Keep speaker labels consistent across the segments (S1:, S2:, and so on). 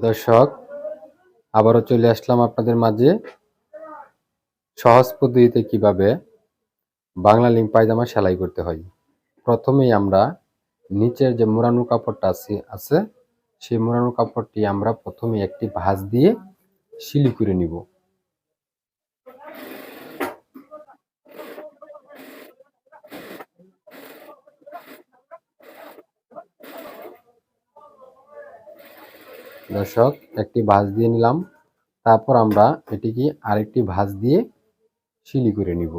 S1: দর্শক, আবারও চলে আসলাম আপনাদের মাঝে সহজ পদ্ধতিতে কিভাবে বাংলা লিঙ্ক পায়জামা সেলাই করতে হয়। প্রথমেই আমরা নিচের যে মোড়ানো কাপড়টা আছে সেই মোড়ানো কাপড়টি আমরা প্রথমে একটি ভাঁজ দিয়ে সিলি করে নিব। দর্শক, একটি ভাঁজ দিয়ে নিলাম, তারপর আমরা এটিকে আরেকটি ভাঁজ দিয়ে সিলি করে নিব।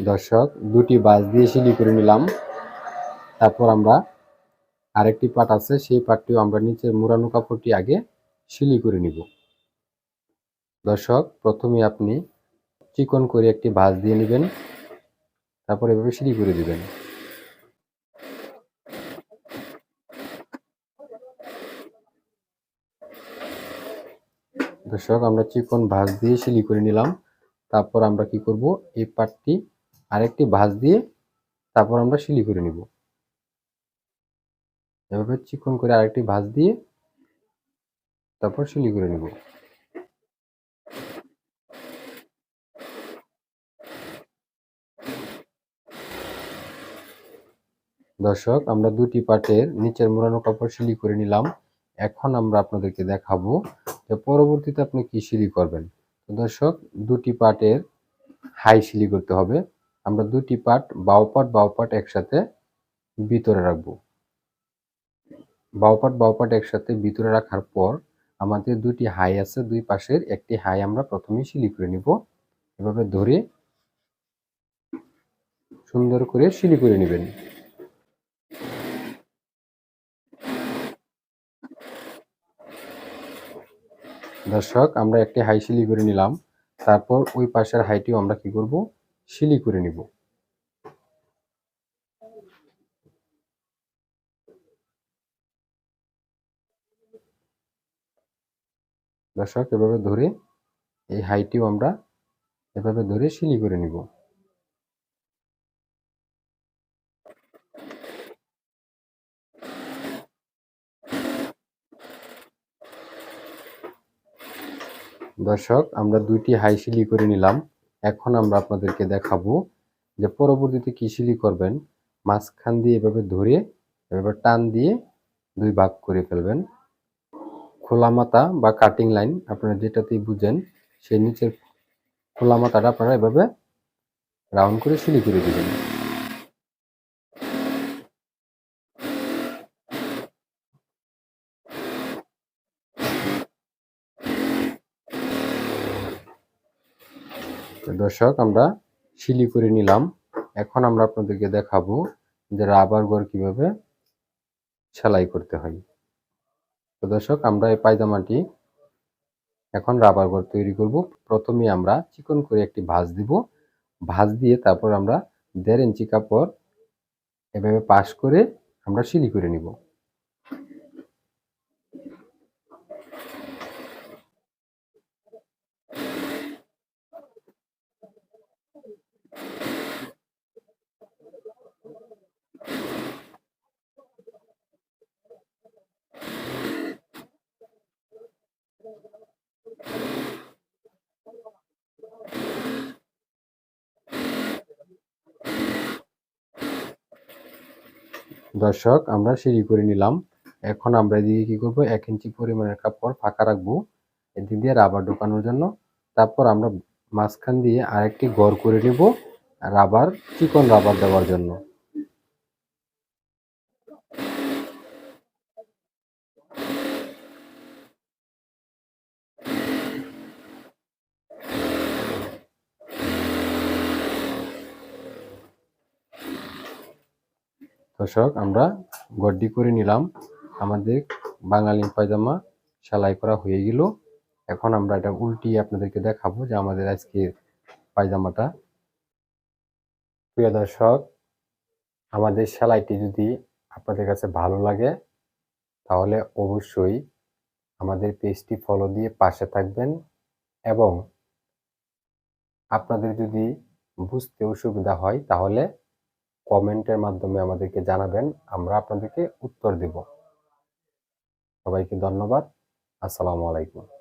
S1: দর্শক, দুটি ভাঁজ দিয়ে সিলি করে নিলাম, তারপর আমরা আরেকটি পাট আছে সেই পাটটিও আমরা নিচের মোড়ানো কাপড়টি আগে সিলি করে নিব। দর্শক, প্রথমে আপনি চিকন করে একটি ভাঁজ দিয়ে নেবেন, তারপর এভাবে সিলি করে দিবেন। দর্শক, আমরা চিকন ভাঁজ দিয়ে সিলি করে নিলাম, তারপর আমরা কি করব, এই পাটটি আরেকটি ভাঁজ দিয়ে তারপর আমরা সিলি করে নিব। এভাবে চিকন করে আরেকটি ভাঁজ দিয়ে তারপর সিলি করে নিব। দর্শক, আমরা দুটি পাটের নিচের মোড়ানো কাপড় সিলি করে নিলাম। এখন আমরা আপনাদেরকে দেখাবো যে পরবর্তীতে আপনি কি সিলি করবেন। তো দর্শক, দুটি পাটের হাই সিলি করতে হবে। আমরা দুটি পাট বাও পাট একসাথে ভিতরে রাখবো। বাও পাট একসাথে ভিতরে রাখার পর আমাদের দুটি হাই আছে, দুই পাশের একটি হাই আমরা প্রথমে সিলি করে নিব। এভাবে ধরে সুন্দর করে সিলি করে নেবেন। দর্শক, আমরা একটি হাই সিলি করে নিলাম, তারপর ওই পাশের হাইটিও আমরা কি করব, সিলি করে নিব। দর্শক, এভাবে ধরে এই হাইটিও আমরা এভাবে ধরে সিলি করে নিব। দর্শক, আমরা দুইটি হাই সিলি করে নিলাম। এখন আমরা আপনাদেরকে দেখাবো যে পরবর্তীতে কি সিলি করবেন। মাঝখান দিয়ে এভাবে ধরে এভাবে টান দিয়ে দুই ভাগ করে ফেলবেন। খোলা মাথা বা কাটিং লাইন আপনারা যেটাতেই বুঝেন, সেই নিচের খোলা মাথাটা আপনারা এভাবে রাউন্ড করে সিলি করে দিবেন। দর্শক, আমরা সিলি করে নিলাম। এখন আমরা আপনাদেরকে দেখাবো যে রাবার ঘর কিভাবে সেলাই করতে হয়। তো দর্শক, আমরা এই পায়জামাটি এখন রাবার ঘর তৈরি করব। প্রথমে আমরা চিকন করে একটি ভাঁজ দিব, ভাঁজ দিয়ে তারপর আমরা 1.5 ইঞ্চি কাপড় এভাবে পাশ করে আমরা সিলি করে নিব। দর্শক, আমরা সিলি করে নিলাম। এখন আমরা এদিকে কি করব, 1 ইঞ্চি পরিমাণের কাপড় ফাঁকা রাখবো এদিক দিয়ে রাবার ঢোকানোর জন্য। তারপর আমরা মাঝখান দিয়ে আরেকটি ঘর করে নেব রাবার, চিকন রাবার দেওয়ার জন্য। দর্শক, আমরা গড্ডি করে নিলাম। আমাদের বাঙালি পায়জামা সেলাই করা হয়ে গেল। এখন আমরা এটা উল্টিয়ে আপনাদেরকে দেখাবো যে আমাদের আজকের পায়জামাটা। প্রিয় দর্শক, আমাদের সেলাইটি যদি আপনাদের কাছে ভালো লাগে তাহলে অবশ্যই আমাদের পেজটি ফলো দিয়ে পাশে থাকবেন এবং আপনাদের যদি বুঝতে অসুবিধা হয় তাহলে কমেন্টের মাধ্যমে আমাদেরকে জানাবেন, আমরা আপনাদেরকে উত্তর দেব। সবাইকে ধন্যবাদ। আসসালামু আলাইকুম।